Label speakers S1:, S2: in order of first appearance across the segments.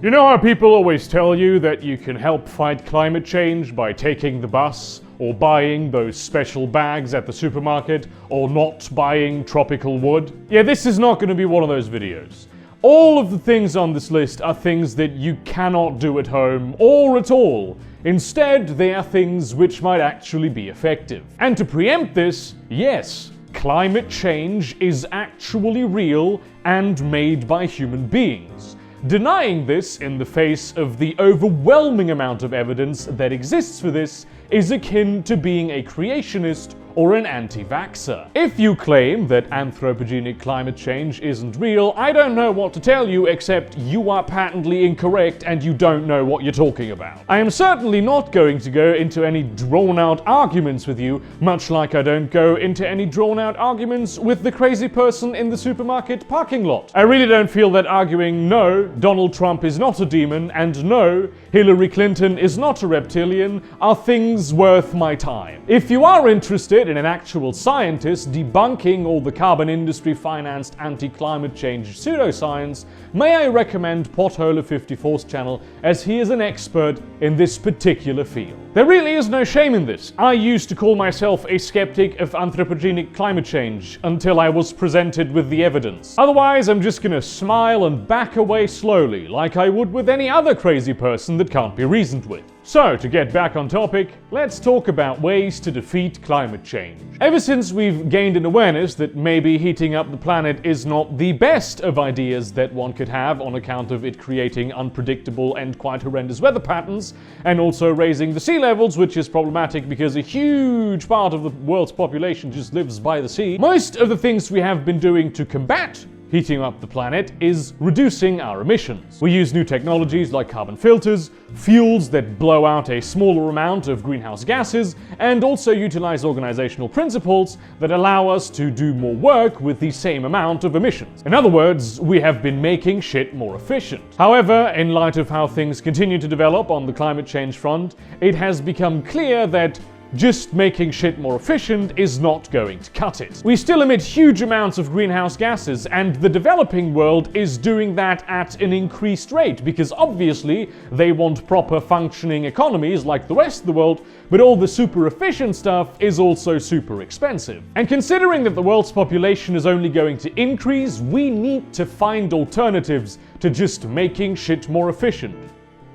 S1: You know how people always tell you that you can help fight climate change by taking the bus, or buying those special bags at the supermarket, or not buying tropical wood? Yeah, this is not going to be one of those videos. All of the things on this list are things that you cannot do at home or at all. Instead, they are things which might actually be effective. And to preempt this, yes, climate change is actually real and made by human beings. Denying this in the face of the overwhelming amount of evidence that exists for this is akin to being a creationist or an anti-vaxxer. If you claim that anthropogenic climate change isn't real, I don't know what to tell you except you are patently incorrect and you don't know what you're talking about. I am certainly not going to go into any drawn-out arguments with you, much like I don't go into any drawn-out arguments with the crazy person in the supermarket parking lot. I really don't feel that arguing no, Donald Trump is not a demon, and no, Hillary Clinton is not a reptilian are things worth my time. If you are interested in an actual scientist debunking all the carbon industry financed anti-climate change pseudoscience, may I recommend Potholer 54's channel, as he is an expert in this particular field. There really is no shame in this. I used to call myself a skeptic of anthropogenic climate change until I was presented with the evidence. Otherwise, I'm just gonna smile and back away slowly, like I would with any other crazy person that can't be reasoned with. So, to get back on topic, let's talk about ways to defeat climate change. Ever since we've gained an awareness that maybe heating up the planet is not the best of ideas that one could have on account of it creating unpredictable and quite horrendous weather patterns, and also raising the sea levels, which is problematic because a huge part of the world's population just lives by the sea, most of the things we have been doing to combat heating up the planet is reducing our emissions. We use new technologies like carbon filters, fuels that blow out a smaller amount of greenhouse gases, and also utilize organizational principles that allow us to do more work with the same amount of emissions. In other words, we have been making shit more efficient. However, in light of how things continue to develop on the climate change front, it has become clear that just making shit more efficient is not going to cut it. We still emit huge amounts of greenhouse gases, and the developing world is doing that at an increased rate because obviously they want proper functioning economies like the rest of the world, but all the super efficient stuff is also super expensive. And considering that the world's population is only going to increase, we need to find alternatives to just making shit more efficient.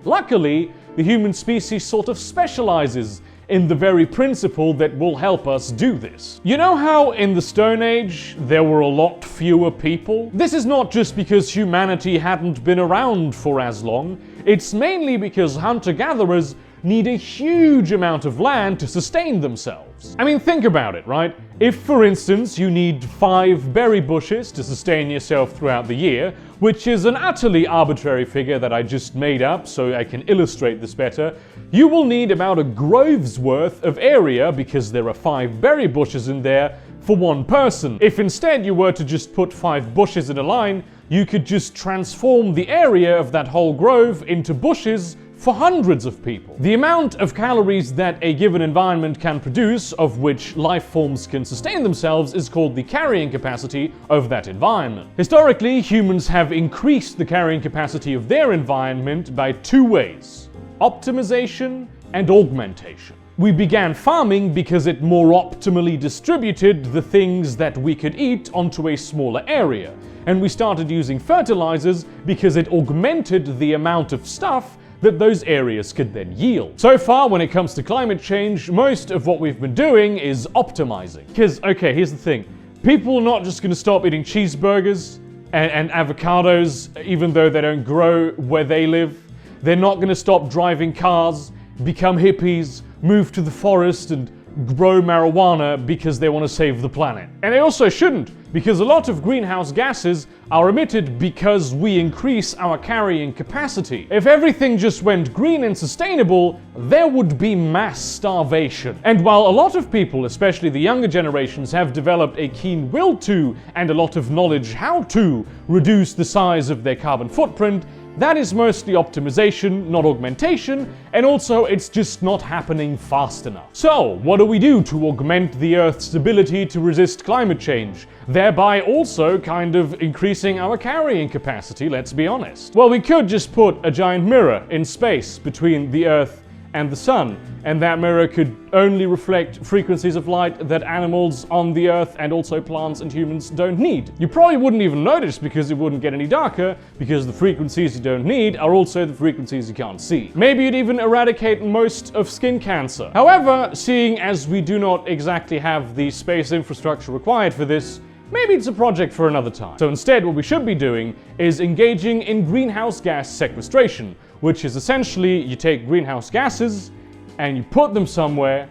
S1: Luckily, the human species sort of specializes in the very principle that will help us do this. You know how in the Stone Age there were a lot fewer people? This is not just because humanity hadn't been around for as long, it's mainly because hunter-gatherers need a huge amount of land to sustain themselves. I mean, think about it, right? If, for instance, you need 5 berry bushes to sustain yourself throughout the year, which is an utterly arbitrary figure that I just made up so I can illustrate this better, you will need about a grove's worth of area because there are 5 berry bushes in there for one person. If instead you were to just put 5 bushes in a line, you could just transform the area of that whole grove into bushes for hundreds of people. The amount of calories that a given environment can produce, of which life forms can sustain themselves, is called the carrying capacity of that environment. Historically, humans have increased the carrying capacity of their environment by 2 ways: optimization and augmentation. We began farming because it more optimally distributed the things that we could eat onto a smaller area, and we started using fertilizers because it augmented the amount of stuff that those areas could then yield. So far, when it comes to climate change, most of what we've been doing is optimizing. Because, okay, here's the thing. People are not just gonna stop eating cheeseburgers and avocados, even though they don't grow where they live. They're not gonna stop driving cars, become hippies, move to the forest, and grow marijuana because they want to save the planet. And they also shouldn't, because a lot of greenhouse gases are emitted because we increase our carrying capacity. If everything just went green and sustainable, there would be mass starvation. And while a lot of people, especially the younger generations, have developed a keen will to, and a lot of knowledge how to, reduce the size of their carbon footprint, that is mostly optimization, not augmentation, and also it's just not happening fast enough. So, what do we do to augment the Earth's ability to resist climate change, thereby also kind of increasing our carrying capacity, let's be honest? Well, we could just put a giant mirror in space between the Earth and the sun, and that mirror could only reflect frequencies of light that animals on the Earth and also plants and humans don't need. You probably wouldn't even notice because it wouldn't get any darker, because the frequencies you don't need are also the frequencies you can't see. Maybe you'd even eradicate most of skin cancer. However, seeing as we do not exactly have the space infrastructure required for this, maybe it's a project for another time. So instead, what we should be doing is engaging in greenhouse gas sequestration, which is essentially you take greenhouse gases and you put them somewhere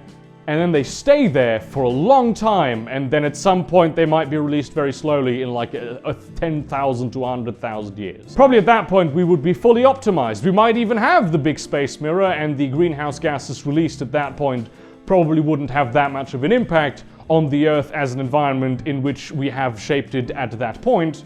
S1: and then they stay there for a long time, and then at some point they might be released very slowly in like a 10,000 to 100,000 years. Probably at that point we would be fully optimized. We might even have the big space mirror, and the greenhouse gases released at that point probably wouldn't have that much of an impact on the Earth as an environment in which we have shaped it at that point,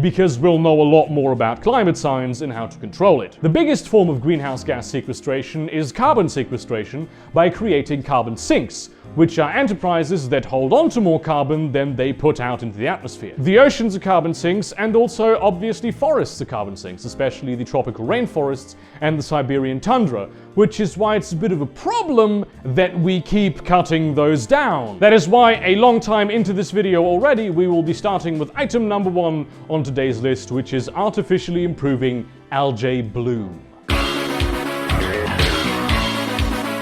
S1: because we'll know a lot more about climate science and how to control it. The biggest form of greenhouse gas sequestration is carbon sequestration by creating carbon sinks, which are enterprises that hold on to more carbon than they put out into the atmosphere. The oceans are carbon sinks, and also obviously forests are carbon sinks, especially the tropical rainforests and the Siberian tundra, which is why it's a bit of a problem that we keep cutting those down. That is why a long time into this video already, we will be starting with item number 1 on today's list, which is artificially improving algae bloom.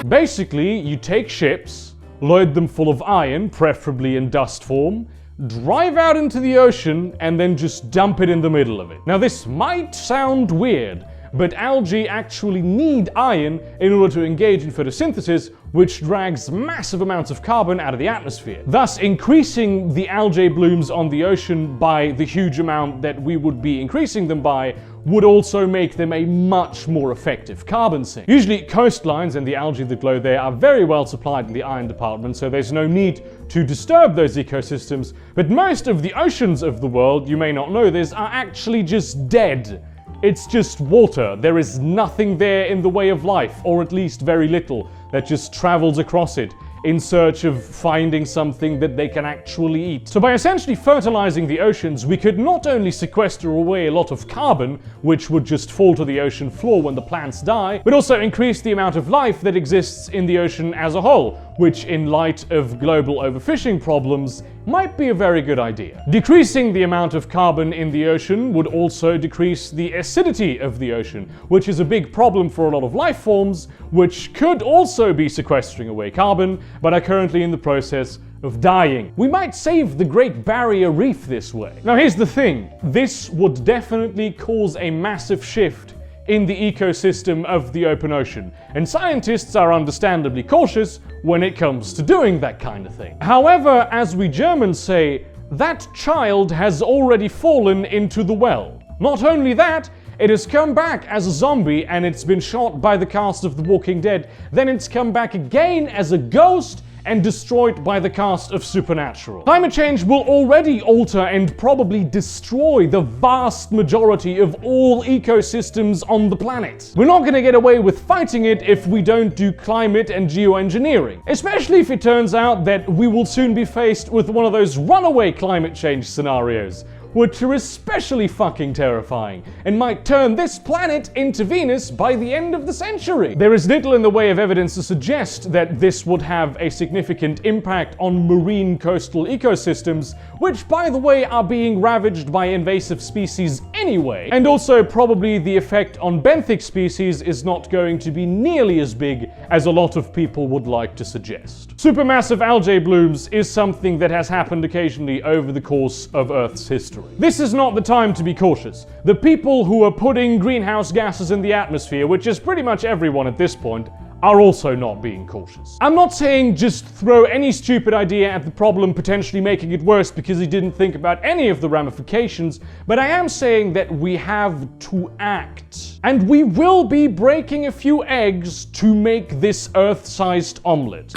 S1: Basically, you take ships, load them full of iron, preferably in dust form, drive out into the ocean, and then just dump it in the middle of it. Now this might sound weird, but algae actually need iron in order to engage in photosynthesis, which drags massive amounts of carbon out of the atmosphere. Thus, increasing the algae blooms on the ocean by the huge amount that we would be increasing them by would also make them a much more effective carbon sink. Usually coastlines and the algae that grow there are very well supplied in the iron department, so there's no need to disturb those ecosystems, but most of the oceans of the world, you may not know this, are actually just dead. It's just water. There is nothing there in the way of life, or at least very little, that just travels across it in search of finding something that they can actually eat. So by essentially fertilizing the oceans, we could not only sequester away a lot of carbon, which would just fall to the ocean floor when the plants die, but also increase the amount of life that exists in the ocean as a whole, which in light of global overfishing problems might be a very good idea. Decreasing the amount of carbon in the ocean would also decrease the acidity of the ocean, which is a big problem for a lot of life forms, which could also be sequestering away carbon, but are currently in the process of dying. We might save the Great Barrier Reef this way. Now here's the thing, this would definitely cause a massive shift in the ecosystem of the open ocean, and scientists are understandably cautious when it comes to doing that kind of thing. However, as we Germans say, that child has already fallen into the well. Not only that, it has come back as a zombie and it's been shot by the cast of The Walking Dead, then it's come back again as a ghost and destroyed by the cast of Supernatural. Climate change will already alter and probably destroy the vast majority of all ecosystems on the planet. We're not gonna get away with fighting it if we don't do climate and geoengineering, especially if it turns out that we will soon be faced with one of those runaway climate change scenarios, which are especially fucking terrifying and might turn this planet into Venus by the end of the century. There is little in the way of evidence to suggest that this would have a significant impact on marine coastal ecosystems, which by the way are being ravaged by invasive species anyway. And also probably the effect on benthic species is not going to be nearly as big as a lot of people would like to suggest. Supermassive algae blooms is something that has happened occasionally over the course of Earth's history. This is not the time to be cautious. The people who are putting greenhouse gases in the atmosphere, which is pretty much everyone at this point, are also not being cautious. I'm not saying just throw any stupid idea at the problem, potentially making it worse because he didn't think about any of the ramifications, but I am saying that we have to act. And we will be breaking a few eggs to make this Earth-sized omelette.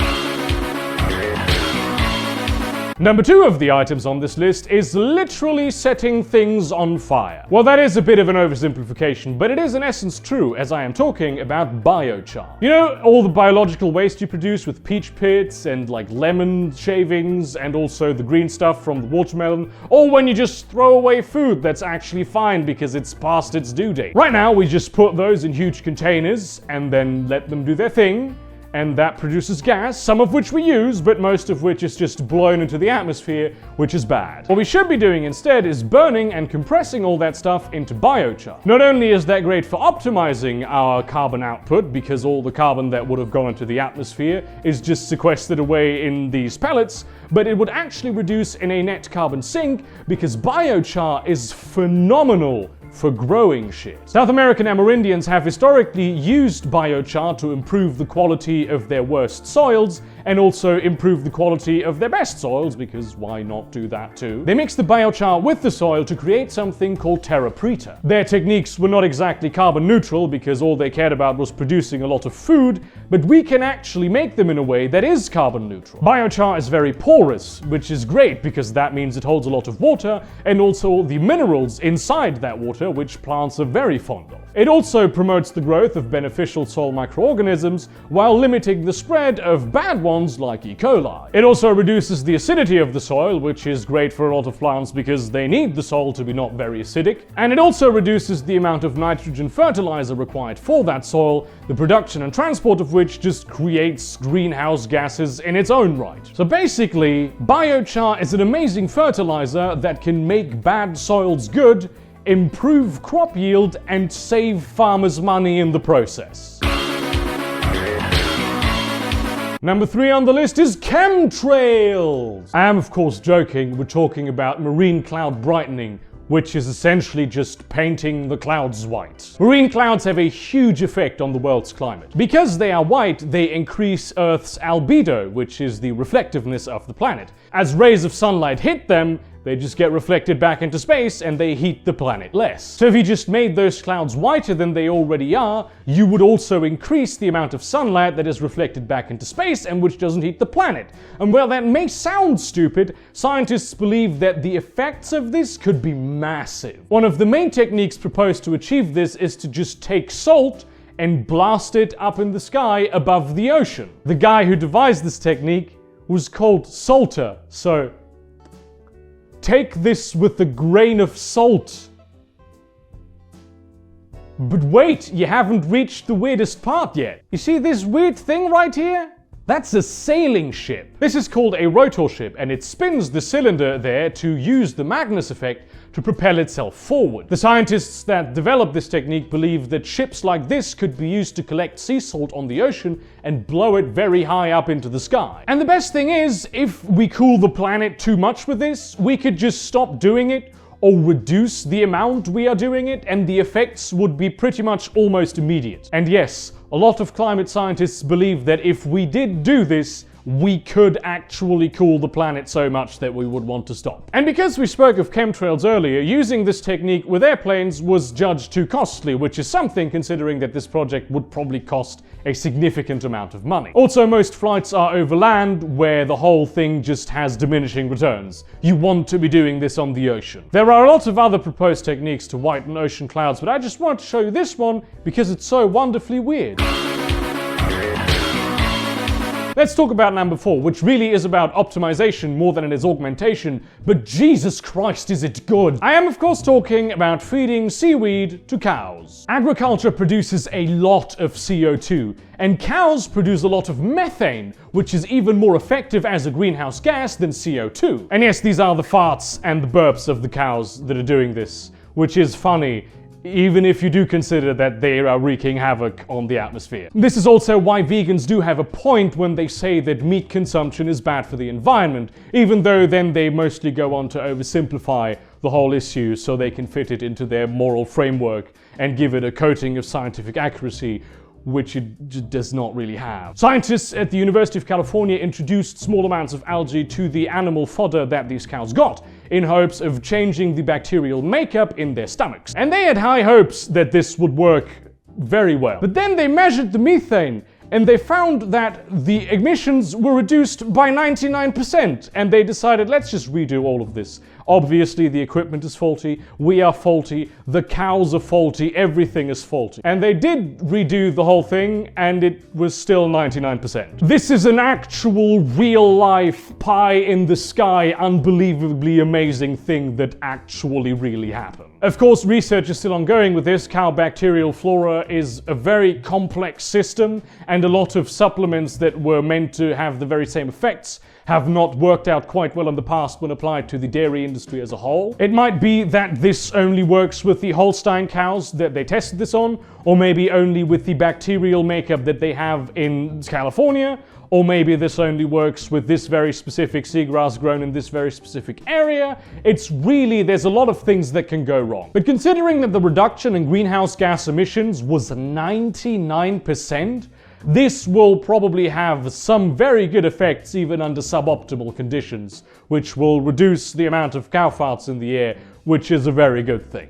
S1: Number 2 of the items on this list is literally setting things on fire. Well, that is a bit of an oversimplification, but it is in essence true, as I am talking about biochar. You know, all the biological waste you produce with peach pits and like lemon shavings and also the green stuff from the watermelon, or when you just throw away food that's actually fine because it's past its due date. Right now, we just put those in huge containers and then let them do their thing. And that produces gas, some of which we use, but most of which is just blown into the atmosphere, which is bad. What we should be doing instead is burning and compressing all that stuff into biochar. Not only is that great for optimizing our carbon output, because all the carbon that would have gone into the atmosphere is just sequestered away in these pellets, but it would actually reduce in a net carbon sink, because biochar is phenomenal for growing shit. South American Amerindians have historically used biochar to improve the quality of their worst soils and also improve the quality of their best soils, because why not do that too? They mix the biochar with the soil to create something called terra preta. Their techniques were not exactly carbon neutral because all they cared about was producing a lot of food, but we can actually make them in a way that is carbon neutral. Biochar is very porous, which is great because that means it holds a lot of water and also the minerals inside that water, which plants are very fond of. It also promotes the growth of beneficial soil microorganisms while limiting the spread of bad ones like E. coli. It also reduces the acidity of the soil, which is great for a lot of plants because they need the soil to be not very acidic. And it also reduces the amount of nitrogen fertilizer required for that soil, the production and transport of which just creates greenhouse gases in its own right. So basically, biochar is an amazing fertilizer that can make bad soils good, improve crop yield, and save farmers money in the process. Number 3 on the list is chemtrails. I am of course joking, we're talking about marine cloud brightening, which is essentially just painting the clouds white. Marine clouds have a huge effect on the world's climate. Because they are white, they increase Earth's albedo, which is the reflectiveness of the planet. As rays of sunlight hit them, they just get reflected back into space and they heat the planet less. So if you just made those clouds whiter than they already are, you would also increase the amount of sunlight that is reflected back into space and which doesn't heat the planet. And while that may sound stupid, scientists believe that the effects of this could be massive. One of the main techniques proposed to achieve this is to just take salt and blast it up in the sky above the ocean. The guy who devised this technique was called Salter, so take this with a grain of salt. But wait, you haven't reached the weirdest part yet. You see this weird thing right here? That's a sailing ship. This is called a rotor ship, and it spins the cylinder there to use the Magnus effect to propel itself forward. The scientists that developed this technique believe that ships like this could be used to collect sea salt on the ocean and blow it very high up into the sky. And the best thing is, if we cool the planet too much with this, we could just stop doing it or reduce the amount we are doing it, and the effects would be pretty much almost immediate. And yes, a lot of climate scientists believe that if we did do this, we could actually cool the planet so much that we would want to stop. And because we spoke of chemtrails earlier, using this technique with airplanes was judged too costly, which is something considering that this project would probably cost a significant amount of money. Also, most flights are over land, where the whole thing just has diminishing returns. You want to be doing this on the ocean. There are a lot of other proposed techniques to whiten ocean clouds, but I just want to show you this one because it's so wonderfully weird. Let's talk about number 4, which really is about optimization more than it is augmentation, but Jesus Christ, is it good! I am of course talking about feeding seaweed to cows. Agriculture produces a lot of CO2, and cows produce a lot of methane, which is even more effective as a greenhouse gas than CO2. And yes, these are the farts and the burps of the cows that are doing this, which is funny, even if you do consider that they are wreaking havoc on the atmosphere. This is also why vegans do have a point when they say that meat consumption is bad for the environment, even though then they mostly go on to oversimplify the whole issue so they can fit it into their moral framework and give it a coating of scientific accuracy, which it does not really have. Scientists at the University of California introduced small amounts of algae to the animal fodder that these cows got, in hopes of changing the bacterial makeup in their stomachs. And they had high hopes that this would work very well. But then they measured the methane, and they found that the emissions were reduced by 99%, and they decided, let's just redo all of this. Obviously, the equipment is faulty, we are faulty, the cows are faulty, everything is faulty. And they did redo the whole thing, and it was still 99%. This is an actual, real-life, pie-in-the-sky, unbelievably amazing thing that actually really happened. Of course, research is still ongoing with this. Cow bacterial flora is a very complex system, and a lot of supplements that were meant to have the very same effects have not worked out quite well in the past when applied to the dairy industry as a whole. It might be that this only works with the Holstein cows that they tested this on, or maybe only with the bacterial makeup that they have in California, or maybe this only works with this very specific seagrass grown in this very specific area. It's really, there's a lot of things that can go wrong. But considering that the reduction in greenhouse gas emissions was 99%, this will probably have some very good effects even under suboptimal conditions, which will reduce the amount of cow farts in the air, which is a very good thing.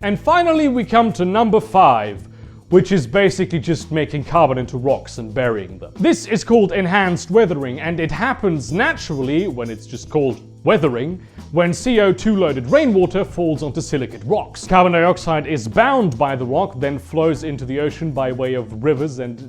S1: And finally we come to number 5, which is basically just making carbon into rocks and burying them. This is called enhanced weathering, and it happens naturally, when it's just called weathering, when CO2-loaded rainwater falls onto silicate rocks. Carbon dioxide is bound by the rock, then flows into the ocean by way of rivers and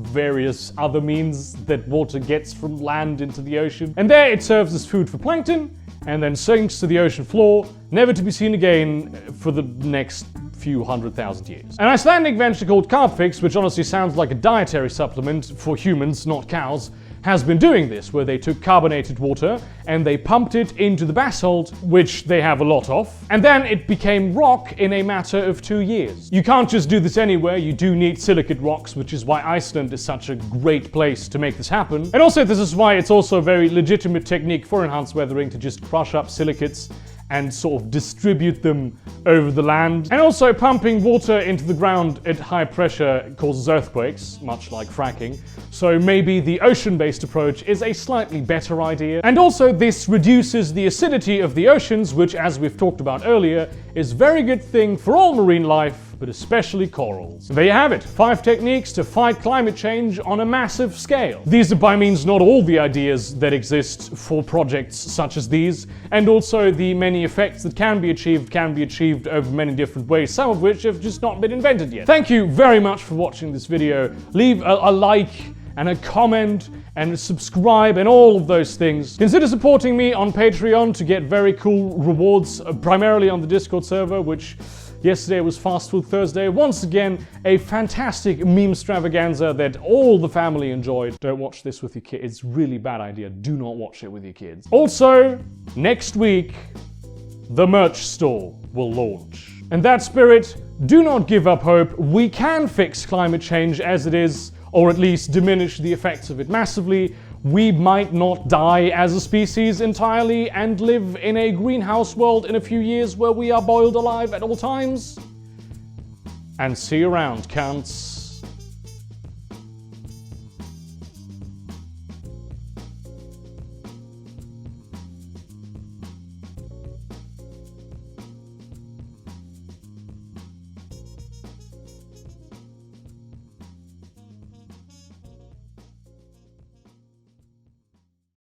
S1: various other means that water gets from land into the ocean. And there it serves as food for plankton, and then sinks to the ocean floor, never to be seen again for the next few 100,000 years. An Icelandic venture called Carbfix, which honestly sounds like a dietary supplement for humans, not cows, has been doing this, where they took carbonated water and they pumped it into the basalt, which they have a lot of, and then it became rock in a matter of 2 years. You can't just do this anywhere, you do need silicate rocks, which is why Iceland is such a great place to make this happen. And also this is why it's also a very legitimate technique for enhanced weathering to just crush up silicates and sort of distribute them over the land. And also pumping water into the ground at high pressure causes earthquakes, much like fracking. So maybe the ocean-based approach is a slightly better idea. And also this reduces the acidity of the oceans, which, as we've talked about earlier, is a very good thing for all marine life, but especially corals. There you have it, 5 techniques to fight climate change on a massive scale. These are by means not all the ideas that exist for projects such as these, and also the many effects that can be achieved over many different ways, some of which have just not been invented yet. Thank you very much for watching this video. Leave a like and a comment and subscribe and all of those things. Consider supporting me on Patreon to get very cool rewards, primarily on the Discord server, which yesterday was Fast Food Thursday. Once again, a fantastic meme extravaganza that all the family enjoyed. Don't watch this with your kids. It's a really bad idea. Do not watch it with your kids. Also, next week, the merch store will launch. In that spirit, do not give up hope. We can fix climate change as it is, or at least diminish the effects of it massively. We might not die as a species entirely and live in a greenhouse world in a few years where we are boiled alive at all times. And see you around, cunts.